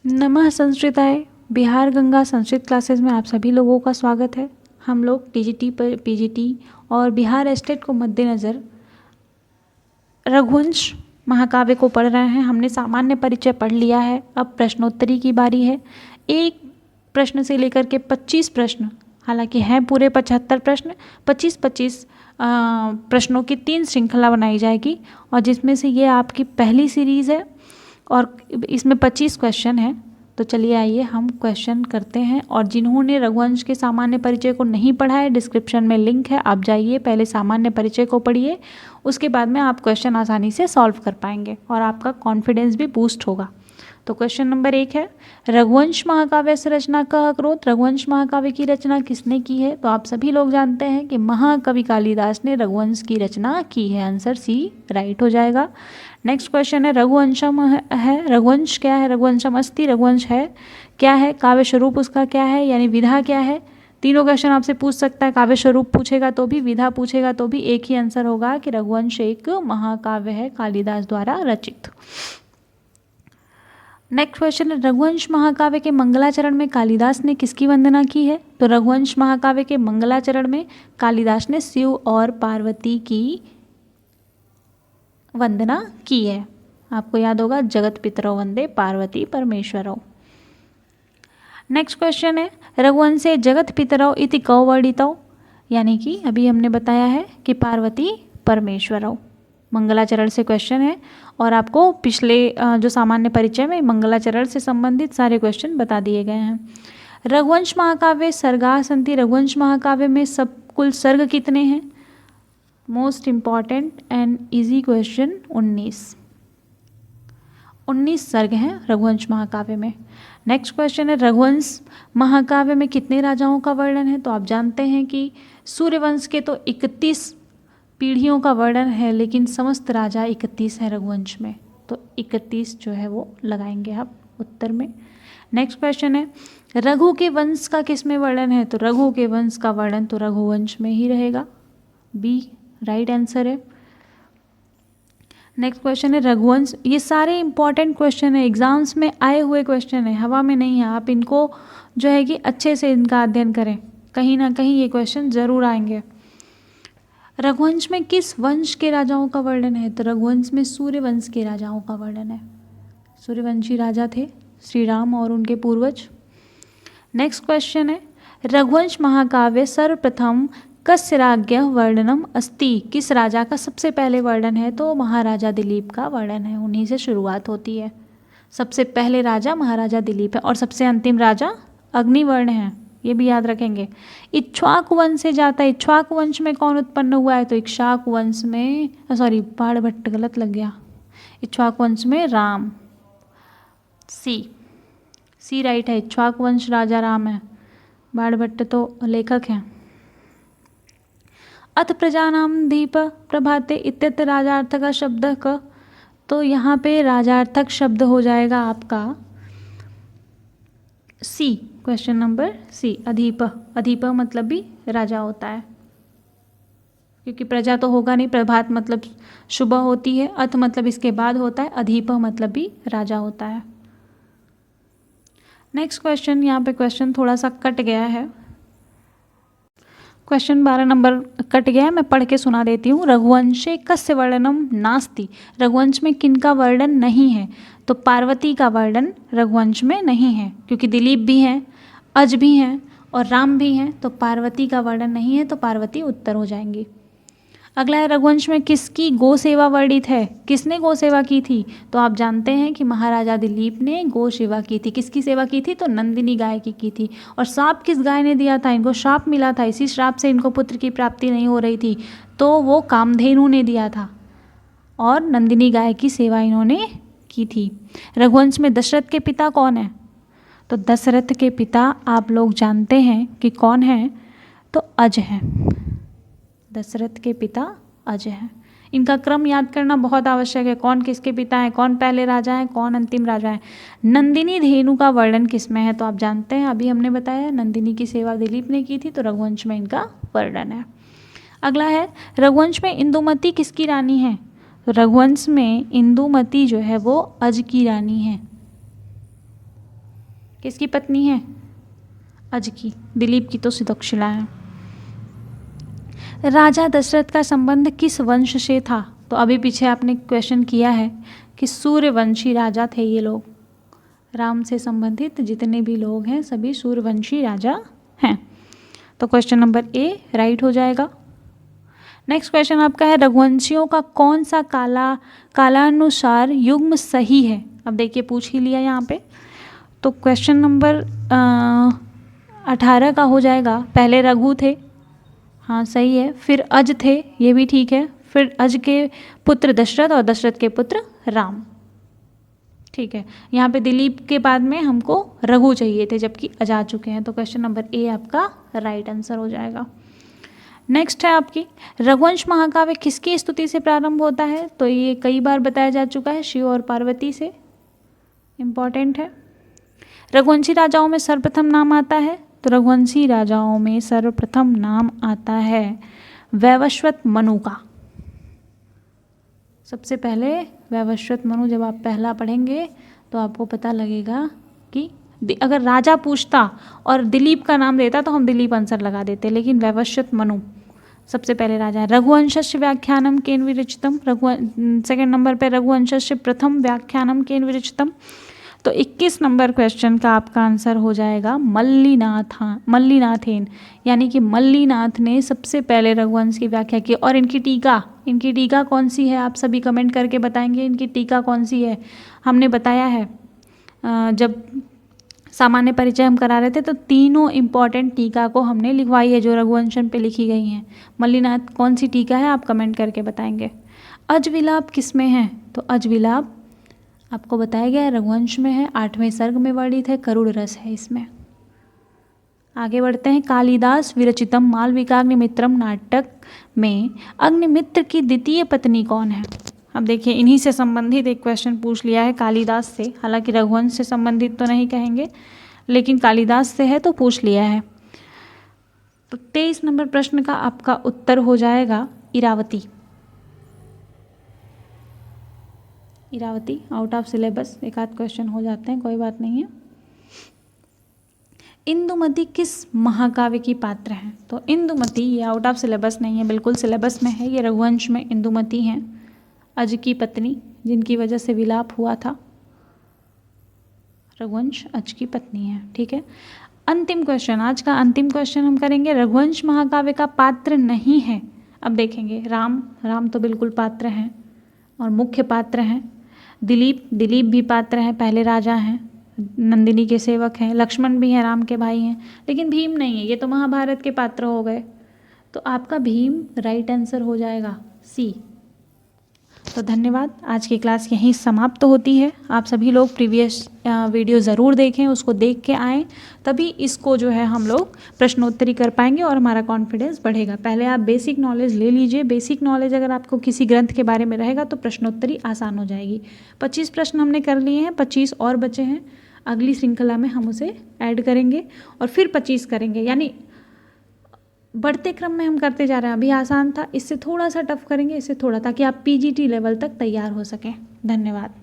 नमः संस्कृताय। बिहार गंगा संस्कृत क्लासेस में आप सभी लोगों का स्वागत है। हम लोग टीजीटी पर पीजीटी और बिहार स्टेट को मद्देनज़र रघुवंश महाकाव्य को पढ़ रहे हैं। हमने सामान्य परिचय पढ़ लिया है, अब प्रश्नोत्तरी की बारी है। एक प्रश्न से लेकर के 25 प्रश्न, हालांकि हैं पूरे 75 प्रश्न, 25-25 प्रश्नों की 3 श्रृंखला बनाई जाएगी और जिसमें से ये आपकी पहली सीरीज़ है और इसमें 25 क्वेश्चन हैं। तो चलिए आइए हम क्वेश्चन करते हैं। और जिन्होंने रघुवंश के सामान्य परिचय को नहीं पढ़ा है, डिस्क्रिप्शन में लिंक है, आप जाइए पहले सामान्य परिचय को पढ़िए, उसके बाद में आप क्वेश्चन आसानी से सॉल्व कर पाएंगे और आपका कॉन्फिडेंस भी बूस्ट होगा। तो क्वेश्चन नंबर 1 है, रघुवंश महाकाव्य से रचना कः अकरोत्। रघुवंश महाकाव्य की रचना किसने की है? तो आप सभी लोग जानते हैं कि महाकवि कालिदास ने रघुवंश की रचना की है। आंसर सी राइट हो जाएगा। नेक्स्ट क्वेश्चन है, रघुवंशम है, रघुवंश क्या है? रघुवंशम अस्ति, रघुवंश है क्या है? काव्य स्वरूप उसका क्या है, यानी विधा क्या है? तीनों क्वेश्चन आपसे पूछ सकता है, काव्य स्वरूप पूछेगा तो भी, विधा पूछेगा तो भी, एक ही आंसर होगा कि रघुवंश एक महाकाव्य है कालिदास द्वारा रचित। नेक्स्ट क्वेश्चन है, रघुवंश महाकाव्य के मंगलाचरण में कालिदास ने किसकी वंदना की है? तो रघुवंश महाकाव्य के मंगलाचरण में कालिदास ने शिव और पार्वती की वंदना की है। आपको याद होगा, जगत पितरौ वंदे पार्वती परमेश्वरौ। नेक्स्ट क्वेश्चन है, रघुवंशे जगत पितरौ इति कौ वर्णितौ, यानी कि अभी हमने बताया है कि पार्वती परमेश्वरौ। मंगलाचरण से क्वेश्चन है और आपको पिछले जो सामान्य परिचय में मंगलाचरण से संबंधित सारे क्वेश्चन बता दिए गए हैं। रघुवंश महाकाव्य सर्गा सन्ति, रघुवंश महाकाव्य में सब कुल सर्ग कितने हैं? Most important and easy question, 19 सर्ग हैं रघुवंश महाकाव्य में। नेक्स्ट क्वेश्चन है, रघुवंश महाकाव्य में कितने राजाओं का वर्णन है? तो आप जानते हैं कि सूर्यवंश के तो 31 पीढ़ियों का वर्णन है, लेकिन समस्त राजा 31 है रघुवंश में, तो 31 जो है वो लगाएंगे आप उत्तर में। नेक्स्ट क्वेश्चन है, रघु के वंश का किस में वर्णन है? तो रघु के वंश का वर्णन तो रघुवंश में ही रहेगा, बी राइट आंसर है। नेक्स्ट क्वेश्चन है, रघुवंश, ये सारे इंपॉर्टेंट क्वेश्चन है, एग्जाम्स में आए हुए क्वेश्चन है, हवा में नहीं है। आप इनको जो है कि अच्छे से इनका अध्ययन करें, कहीं ना कहीं ये क्वेश्चन जरूर आएंगे। रघुवंश में किस वंश के राजाओं का वर्णन है? तो रघुवंश में सूर्यवंश के राजाओं का वर्णन है। सूर्यवंशी राजा थे श्री राम और उनके पूर्वज। नेक्स्ट क्वेश्चन है, रघुवंश महाकाव्य सर्वप्रथम कस्य राज्ञ वर्णनम अस्ति, किस राजा का सबसे पहले वर्णन है? तो महाराजा दिलीप का वर्णन है, उन्हीं से शुरुआत होती है। सबसे पहले राजा महाराजा दिलीप है और सबसे अंतिम राजा अग्निवर्ण है, ये भी याद रखेंगे। इक्ष्वाकु वंश से जाता है, इक्ष्वाकु वंश में कौन उत्पन्न हुआ है? तो इक्ष्वाकु वंश में, सॉरी बाणभट्ट गलत लग गया, इक्ष्वाकु वंश में राम, सी राइट है, इक्ष्वाकु वंश राजा राम है, बाणभट्ट तो लेखक हैं। अथ प्रजानाम दीप प्रभाते इत्यत्र राजार्थक शब्द क, तो यहाँ पे राजार्थक शब्द हो जाएगा आपका सी, क्वेश्चन नंबर सी, अधीप। अधीप मतलब भी राजा होता है, क्योंकि प्रजा तो होगा नहीं, प्रभात मतलब सुबह होती है, अथ मतलब इसके बाद होता है, अधीप मतलब भी राजा होता है। नेक्स्ट क्वेश्चन, यहाँ पे क्वेश्चन थोड़ा सा कट गया है, क्वेश्चन 12 नंबर कट गया है, मैं पढ़ के सुना देती हूँ। रघुवंशे कस्य वर्णनम नास्ति, रघुवंश में किनका वर्णन नहीं है? तो पार्वती का वर्णन रघुवंश में नहीं है, क्योंकि दिलीप भी हैं, अज भी हैं और राम भी हैं, तो पार्वती का वर्णन नहीं है, तो पार्वती उत्तर हो जाएंगी। अगला है, रघुवंश में किसकी गो सेवा वर्णित है? किसने गो सेवा की थी? तो आप जानते हैं कि महाराजा दिलीप ने गो सेवा की थी। किसकी सेवा की थी? तो नंदिनी गाय की थी। और श्राप किस गाय ने दिया था? इनको श्राप मिला था, इसी श्राप से इनको पुत्र की प्राप्ति नहीं हो रही थी, तो वो कामधेनु ने दिया था और नंदिनी गाय की सेवा इन्होंने की थी। रघुवंश में दशरथ के पिता कौन है? तो दशरथ के पिता आप लोग जानते हैं कि कौन है? तो अज हैं, दशरथ के पिता अज हैं। इनका क्रम याद करना बहुत आवश्यक है, कौन किसके पिता हैं, कौन पहले राजा हैं, कौन अंतिम राजा हैं। नंदिनी धेनु का वर्णन किसमें है? तो आप जानते हैं, अभी हमने बताया नंदिनी की सेवा दिलीप ने की थी, तो रघुवंश में इनका वर्णन है। अगला है, रघुवंश में इंदुमती किसकी रानी है? रघुवंश में इंदुमती जो है वो अज की रानी है। किसकी पत्नी है? अज की। दिलीप की तो सुदक्षिणा है। राजा दशरथ का संबंध किस वंश से था? तो अभी पीछे आपने क्वेश्चन किया है कि सूर्यवंशी राजा थे ये लोग। राम से संबंधित जितने भी लोग हैं सभी सूर्यवंशी राजा हैं। तो क्वेश्चन नंबर ए राइट हो जाएगा। नेक्स्ट क्वेश्चन आपका है रघुवंशियों का कौन सा कालानुसार युग्म सही है? अब देखिए पूछ ही लिया यहाँ पे। तो क्वेश्चन नंबर 18 का हो जाएगा। पहले रघु थे, हाँ सही है। फिर अज थे, ये भी ठीक है। फिर अज के पुत्र दशरथ और दशरथ के पुत्र राम, ठीक है। यहाँ पे दिलीप के बाद में हमको रघु चाहिए थे जबकि अज आ चुके हैं। तो क्वेश्चन नंबर ए आपका राइट आंसर हो जाएगा। नेक्स्ट है आपकी रघुवंश महाकाव्य किसकी स्तुति से प्रारंभ होता है? तो ये कई बार बताया जा चुका है, शिव और पार्वती से। इम्पॉर्टेंट है। रघुवंशी राजाओं में सर्वप्रथम नाम आता है? तो रघुवंशी राजाओं में सर्वप्रथम नाम आता है वैवस्वत मनु का। सबसे पहले वैवस्वत मनु, जब आप पहला पढ़ेंगे तो आपको पता लगेगा कि अगर राजा पूछता और दिलीप का नाम देता तो हम दिलीप आंसर लगा देते, लेकिन वैवस्वत मनु सबसे पहले राजा है। रघुवंशस्य व्याख्यानम केन विरचितम, सेकंड नंबर पे रघुवंशस्य प्रथम व्याख्यानम केन विरचितम। तो 21 नंबर क्वेश्चन का आपका आंसर हो जाएगा मल्लीनाथेन, यानी कि मल्लीनाथ ने सबसे पहले रघुवंश की व्याख्या की। और इनकी टीका कौन सी है? आप सभी कमेंट करके बताएंगे इनकी टीका कौन सी है। हमने बताया है जब सामान्य परिचय हम करा रहे थे तो तीनों इम्पॉर्टेंट टीका को हमने लिखवाई है जो रघुवंशम पे लिखी गई हैं। मल्लीनाथ कौन सी टीका है आप कमेंट करके बताएंगे। अजविलाप किस में है? तो अजविलाप आपको बताया गया है रघुवंश में है, 8वें सर्ग में वर्णित है, करुड़ रस है इसमें। आगे बढ़ते हैं। कालिदास विरचितम मालविकाग्निमित्रम नाटक में अग्निमित्र की द्वितीय पत्नी कौन है? अब देखिए इन्हीं से संबंधित एक क्वेश्चन पूछ लिया है कालिदास से, हालांकि रघुवंश से संबंधित तो नहीं कहेंगे लेकिन कालिदास से है तो पूछ लिया है। तो 23 नंबर प्रश्न का आपका उत्तर हो जाएगा Iravati. Iravati out of syllabus एक आध क्वेश्चन हो जाते हैं, कोई बात नहीं है। इंदुमती किस महाकाव्य की पात्र है? तो इंदुमती ये आउट ऑफ सिलेबस नहीं है, बिल्कुल सिलेबस में है। ये रघुवंश में इंदुमती हैं, अज की पत्नी, जिनकी वजह से विलाप हुआ था। रघुवंश अज की पत्नी है, ठीक है। अंतिम क्वेश्चन, आज का अंतिम क्वेश्चन हम करेंगे रघुवंश महाकाव्य का पात्र नहीं है। अब देखेंगे राम तो बिल्कुल पात्र हैं और मुख्य पात्र हैं। दिलीप भी पात्र हैं, पहले राजा हैं, नंदिनी के सेवक हैं। लक्ष्मण भी हैं, राम के भाई हैं, लेकिन भीम नहीं है, ये तो महाभारत के पात्र हो गए। तो आपका भीम राइट आंसर हो जाएगा सी। तो धन्यवाद, आज की क्लास यहीं समाप्त होती है। आप सभी लोग प्रीवियस वीडियो ज़रूर देखें, उसको देख के आएँ, तभी इसको जो है हम लोग प्रश्नोत्तरी कर पाएंगे और हमारा कॉन्फिडेंस बढ़ेगा। पहले आप बेसिक नॉलेज ले लीजिए। बेसिक नॉलेज अगर आपको किसी ग्रंथ के बारे में रहेगा तो प्रश्नोत्तरी आसान हो जाएगी। 25 प्रश्न हमने कर लिए हैं, 25 और बचे हैं। अगली श्रृंखला में हम उसे ऐड करेंगे और फिर 25 करेंगे, यानी बढ़ते क्रम में हम करते जा रहे हैं। अभी आसान था, इससे थोड़ा सा टफ करेंगे, इससे थोड़ा, ताकि आप PGT लेवल तक तैयार हो सकें। धन्यवाद।